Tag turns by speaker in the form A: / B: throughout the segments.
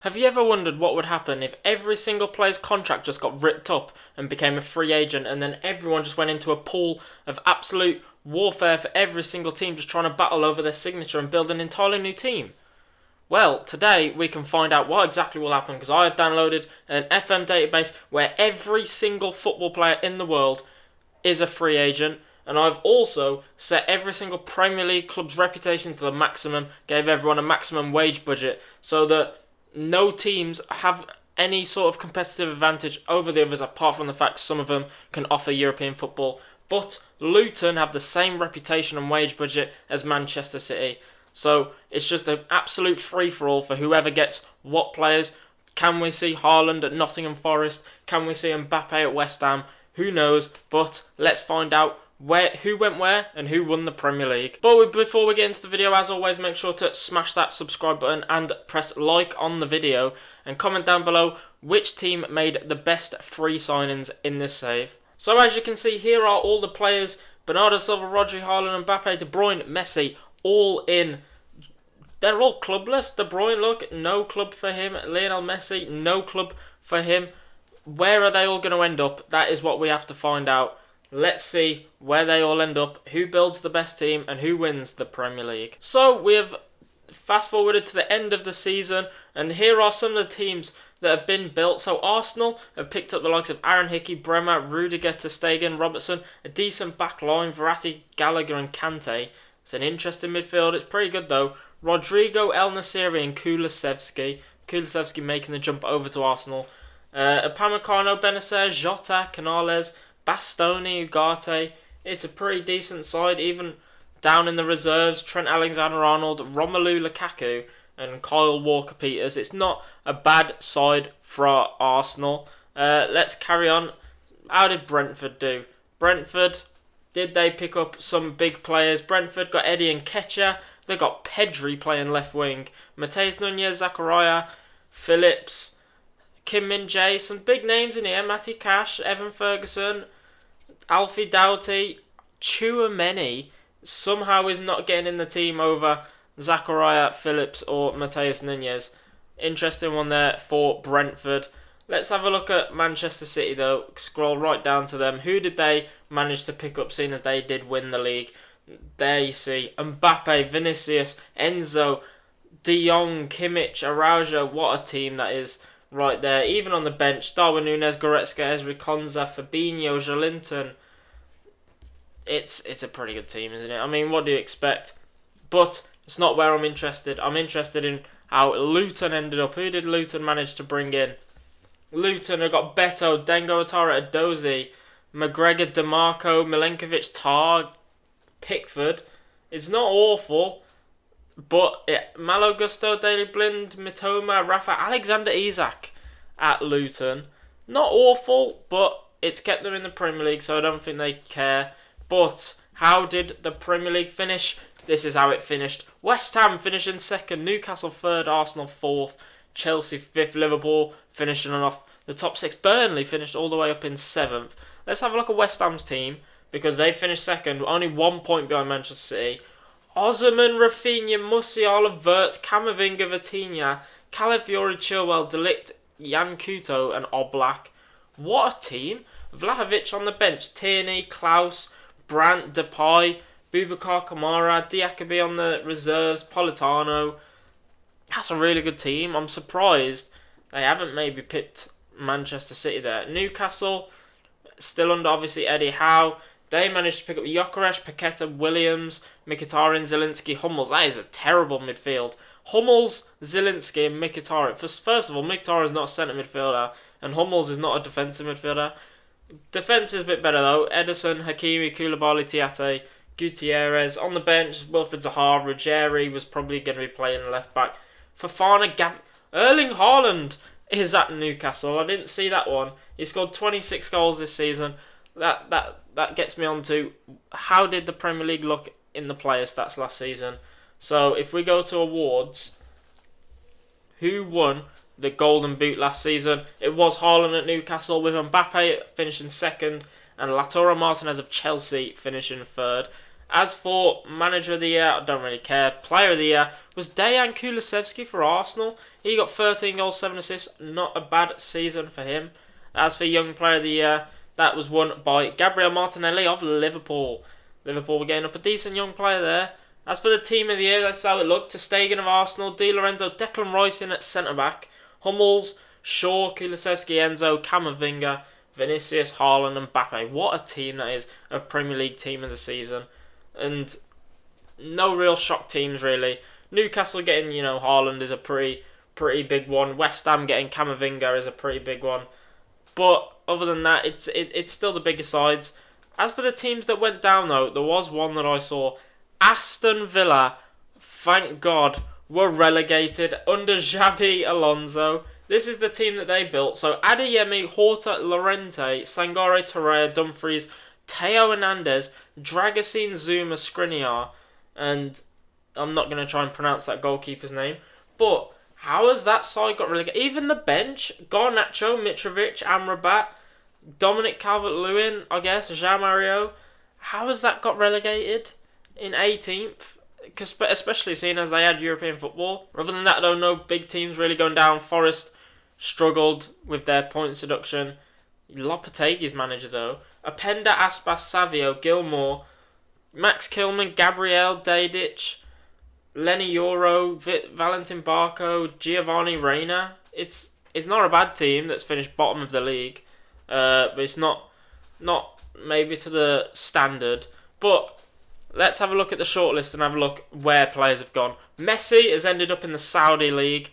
A: Have you ever wondered what would happen if every single player's contract just got ripped up and became a free agent, and then everyone just went into a pool of absolute warfare for every single team just trying to battle over their signature and build an entirely new team? Well, today we can find out what exactly will happen, because I have downloaded an FM database where every single football player in the world is a free agent, and I've also set every single Premier League club's reputation to the maximum, gave everyone a maximum wage budget, so that no teams have any sort of competitive advantage over the others, apart from the fact some of them can offer European football. But Luton have the same reputation and wage budget as Manchester City. So it's just an absolute free-for-all for whoever gets what players. Can we see Haaland at Nottingham Forest? Can we see Mbappe at West Ham? Who knows? But let's find out who went where and who won the Premier League. But before we get into the video, as always, make sure to smash that subscribe button and press like on the video, and comment down below which team made the best free signings in this save. So as you can see, here are all the players: Bernardo Silva, Rodri, Haaland, Mbappe, De Bruyne, Messi, all in. They're all clubless. De Bruyne, look, no club for him. Lionel Messi, no club for him. Where are they all going to end up? That is what we have to find out. Let's see where they all end up, who builds the best team, and who wins the Premier League. So we have fast forwarded to the end of the season, and here are some of the teams that have been built. So Arsenal have picked up the likes of Aaron Hickey, Bremer, Rudiger, ter Stegen, Robertson, a decent back line, Verratti, Gallagher and Kante. It's an interesting midfield. It's pretty good though. Rodrigo, El Nassiri and Kulusevski. Kulusevski making the jump over to Arsenal. Upamecano, Benacer, Jota, Canales, Bastoni, Ugarte. It's a pretty decent side, even down in the reserves. Trent Alexander-Arnold, Romelu Lukaku and Kyle Walker-Peters. It's not a bad side for Arsenal. Let's carry on. How did Brentford do? Brentford, did they pick up some big players? Brentford got Eddie Nketiah. They got Pedri playing left wing. Mateus Nunes, Zakaria, Phillips, Kim Min-jae. Some big names in here. Matty Cash, Evan Ferguson, Alfie Doughty. Tchouameni somehow is not getting in the team over Zakaria, Phillips or Mateus Nunes. Interesting one there for Brentford. Let's have a look at Manchester City though. Scroll right down to them. Who did they manage to pick up, seeing as they did win the league? There you see Mbappe, Vinicius, Enzo, De Jong, Kimmich, Araujo. What a team that is right there. Even on the bench, Darwin Núñez, Goretzka, Ezri Konsa, Fabinho, Joelinton. It's a pretty good team, isn't it? I mean, what do you expect? But it's not where I'm interested. I'm interested in how Luton ended up. Who did Luton manage to bring in? Luton have got Beto, Dengo Otara, Adozi, McGregor, DeMarco, Milenkovic, Tar, Pickford. It's not awful, but Malo Gusto, Daley Blind, Mitoma, Rafa, Alexander Isak at Luton. Not awful, but it's kept them in the Premier League, so I don't think they care. But how did the Premier League finish? This is how it finished. West Ham finishing second, Newcastle third, Arsenal fourth, Chelsea fifth, Liverpool finishing off the top six. Burnley finished all the way up in seventh. Let's have a look at West Ham's team, because they finished second, only 1 point behind Manchester City. Osimhen, Rafinha, Musiala, Wirtz, Camavinga, Vitinha, Calafiori, Chilwell, De Ligt, Jan Kuto and Oblak. What a team. Vlahovic on the bench, Tierney, Klaus, Brandt, Depay, Boubacar Kamara, Diakaby on the reserves, Politano. That's a really good team. I'm surprised they haven't maybe picked Manchester City there. Newcastle, still under obviously Eddie Howe. They managed to pick up Gyökeres, Paqueta, Williams, Mkhitaryan, Zielinski, Hummels. That is a terrible midfield. Hummels, Zielinski and Mkhitaryan. First of all, Mkhitaryan is not a centre midfielder and Hummels is not a defensive midfielder. Defence is a bit better though. Ederson, Hakimi, Koulibaly, Tiate, Gutierrez. On the bench, Wilfried Zaha, Ruggieri was probably going to be playing left back. Fofana, Erling Haaland is at Newcastle. I didn't see that one. He scored 26 goals this season. That gets me on to how did the Premier League look in the player stats last season. So if we go to awards, who won the Golden Boot last season? It was Haaland at Newcastle, with Mbappe finishing second and Lautaro Martinez of Chelsea finishing third. As for Manager of the Year, I don't really care. Player of the Year was Dejan Kulusevski for Arsenal. He got 13 goals, 7 assists. Not a bad season for him. As for Young Player of the Year, that was won by Gabriel Martinelli of Liverpool. Liverpool were getting up a decent young player there. As for the Team of the Year, that's how it looked. Ter Stegen of Arsenal, Di Lorenzo, Declan Rice in at centre-back, Hummels, Shaw, Kulusevski, Enzo, Camavinga, Vinicius, Haaland and Mbappe. What a team that is, a Premier League team of the season. And no real shock teams, really. Newcastle getting, Haaland is a pretty big one. West Ham getting Camavinga is a pretty big one. But other than that, it's still the bigger sides. As for the teams that went down, though, there was one that I saw. Aston Villa, thank God, were relegated under Xabi Alonso. This is the team that they built. So Adeyemi, Horta, Llorente, Sangare, Torreira, Dumfries, Teo Hernandez, Dragusin, Zuma, Skriniar, and I'm not going to try and pronounce that goalkeeper's name. But how has that side got relegated? Even the bench, Garnacho, Mitrovic, Amrabat, Dominic Calvert-Lewin, I guess, Jean-Mario. How has that got relegated in 18th? Because especially seeing as they had European football. Other than that, though, no big teams really going down. Forest struggled with their points deduction. Lopetegui's manager, though. Openda, Aspas, Savio, Gilmore, Max Kilman, Gabriel, Dedic, Lenny Euro, Valentin Barco, Giovanni Reina. It's not a bad team that's finished bottom of the league. But it's not maybe to the standard. But let's have a look at the shortlist and have a look where players have gone. Messi has ended up in the Saudi League.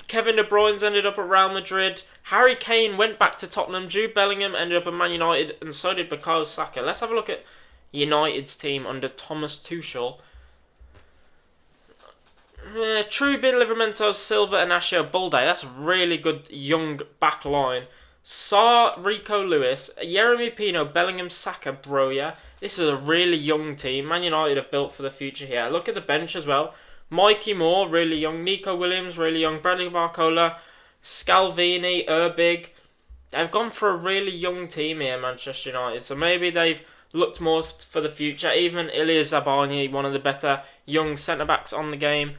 A: Kevin De Bruyne's ended up at Real Madrid. Harry Kane went back to Tottenham. Jude Bellingham ended up at Man United, and so did Bukayo Saka. Let's have a look at United's team under Thomas Tuchel. Trubin, Livramento, Silva, Inacio, Balde. That's a really good young back line. Sarr, Rico Lewis, Yeremy Pino, Bellingham, Saka, Broja. This is a really young team. Man United have built for the future here. Look at the bench as well. Mikey Moore, really young. Nico Williams, really young. Bradley Barcola, Scalvini, Urbig. They've gone for a really young team here, Manchester United. So maybe they've looked more for the future. Even Ilya Zabani, one of the better young centre-backs on the game.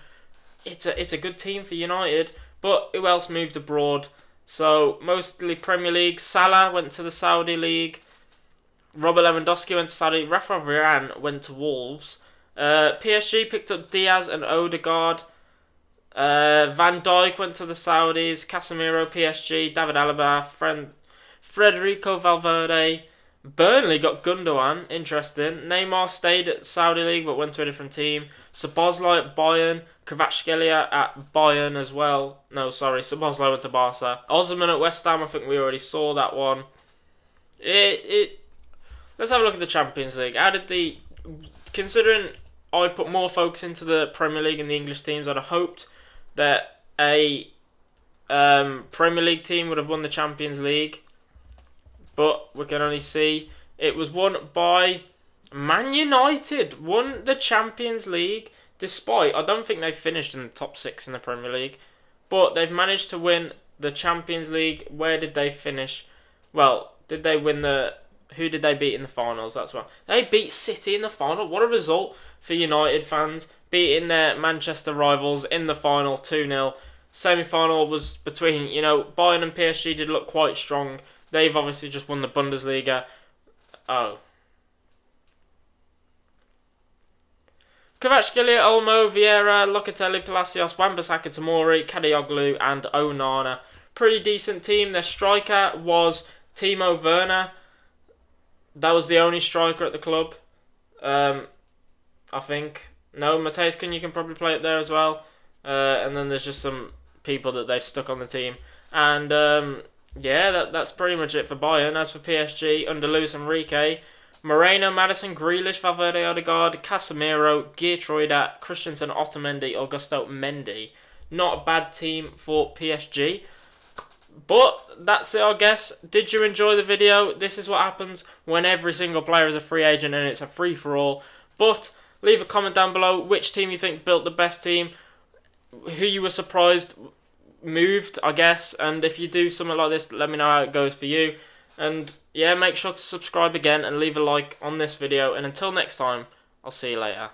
A: It's a good team for United. But who else moved abroad? So mostly Premier League. Salah went to the Saudi League. Robert Lewandowski went to Saudi. Rafa Varane went to Wolves. PSG picked up Diaz and Odegaard. Van Dijk went to the Saudis. Casemiro, PSG. David Alaba. Federico Valverde. Burnley got Gundogan. Interesting. Neymar stayed at Saudi League but went to a different team. Szoboszlai at Bayern. Kvaratskhelia at Bayern as well. No, sorry. Szoboszlai went to Barca. Osman at West Ham. I think we already saw that one. Let's have a look at the Champions League. Considering I put more focus into the Premier League and the English teams, I'd have hoped that a Premier League team would have won the Champions League. But we can only see it was won by Man United. Won the Champions League despite, I don't think they finished in the top 6 in the Premier League. But they've managed to win the Champions League. Where did they finish? Well, did they win who did they beat in the finals? That's right. They beat City in the final. What a result for United fans. Beating their Manchester rivals in the final 2-0. Semi-final was between, Bayern and PSG did look quite strong. They've obviously just won the Bundesliga. Oh. Kvaratskhelia, Olmo, Vieira, Locatelli, Palacios, Wan-Bissaka, Tomori, Kadioglu and Onana. Pretty decent team. Their striker was Timo Werner. That was the only striker at the club, I think. No, Mateus Cunha can probably play up there as well. And then there's just some people that they've stuck on the team. And that's pretty much it for Bayern. As for PSG, under Luis Enrique, Moreno, Maddison, Grealish, Valverde, Odegaard, Casemiro, Geertruida, Christensen, Otamendi, Augusto Mendy. Not a bad team for PSG. But that's it, I guess. Did you enjoy the video? This is what happens when every single player is a free agent and it's a free-for-all. But leave a comment down below which team you think built the best team, who you were surprised moved, I guess. And if you do something like this, let me know how it goes for you. And yeah, make sure to subscribe again and leave a like on this video. And until next time, I'll see you later.